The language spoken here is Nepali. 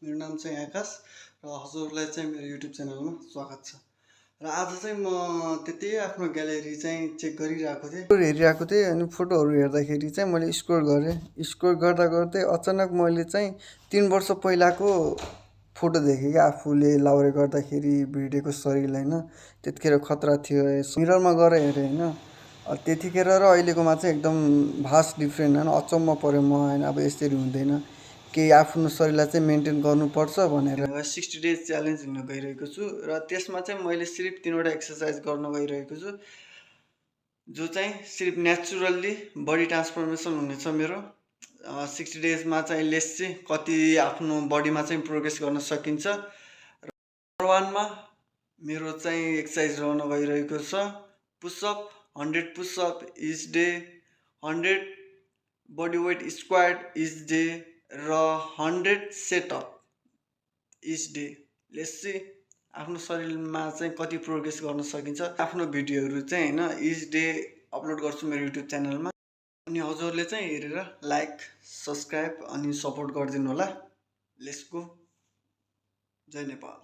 मेरो नाम चाहिँ आकाश र हजुरलाई चाहिँ मेरो युट्युब च्यानलमा स्वागत छ। र आज चाहिँ म त्यति आफ्नो ग्यालेरी चाहिँ चेक गरिरहेको थिएँ अनि फोटोहरू हेर्दाखेरि चाहिँ मैले स्क्रोल गर्दा गर्दै अचानक मैले चाहिँ 3 वर्ष पहिलाको फोटो देखेँ कि आफूले लाउरे गर्दाखेरि भिडेको शरीर होइन, त्यतिखेर खतरा थियो। मिररमा गएर हेरेँ होइन, त्यतिखेर र अहिलेकोमा चाहिँ एकदम भास्ट डिफ्रेन्ट होइन। अचम्म पऱ्यो म होइन, अब यसरी हुँदैन, केही आफ्नो शरीरलाई चाहिँ मेन्टेन गर्नुपर्छ भनेर 60 डेज च्यालेन्ज लिन गइरहेको छु। र त्यसमा चाहिँ मैले सिर्फ 3वटा एक्सर्साइज गर्न गइरहेको छु, जो चाहिँ सिर्फ नेचुरल्ली बडी ट्रान्सफर्मेसन हुनेछ मेरो। 60 डेजमा चाहिँ लेस चाहिँ कति आफ्नो बडीमा चाहिँ प्रोग्रेस गर्न सकिन्छ। नम्बर 1मा मेरो चाहिँ एक्सर्साइज रहन गइरहेको छ pushup, 100 pushup each day, 100 body weight squat each day र 100 situp each day. Let's see आफ्नो शरीरमा चाहिँ कति प्रोग्रेस गर्न सकिन्छ। आफ्नो भिडियोहरू चाहिँ होइन इच डे अपलोड गर्छु मेरो युट्युब च्यानलमा। अनि हजुरले चाहिँ हेरेर लाइक, सब्सक्राइब अनि सपोर्ट गरिदिनु होला। Let's go. जय नेपाल।